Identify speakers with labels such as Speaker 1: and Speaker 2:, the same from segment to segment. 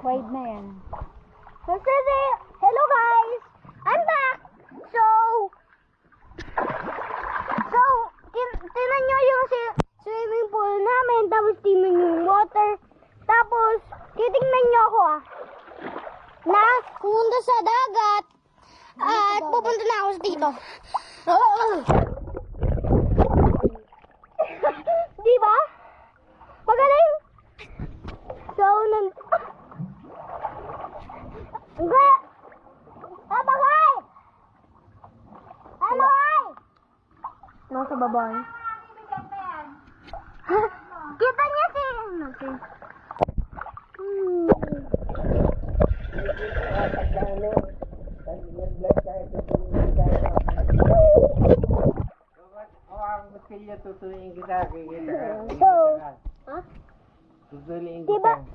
Speaker 1: Wide na yan.
Speaker 2: Hello guys! I'm back! Tinan nyo yung swimming pool namin, tapos tinan nyo yung water, tapos titignan nyo ako na pumunta sa dagat at pupunta na ako dito. Di ba? Magaling! So,
Speaker 1: Nasa baba.
Speaker 2: Kita niya si...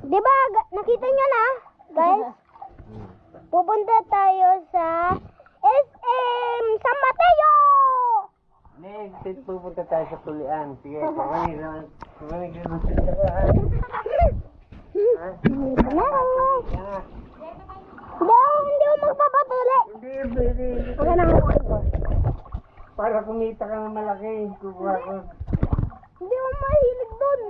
Speaker 2: Diba, nakita nyo na, guys? Pupunta tayo sa SM San Mateo!
Speaker 3: Next, pupunta tayo sa tulian. Sige, kumain naman.
Speaker 2: Hindi ako magpapatuli.
Speaker 3: Hindi.
Speaker 2: Okay na ako.
Speaker 3: Para kumita ka ng malaki, kukuha ko.
Speaker 2: Hindi ako mahilig doon.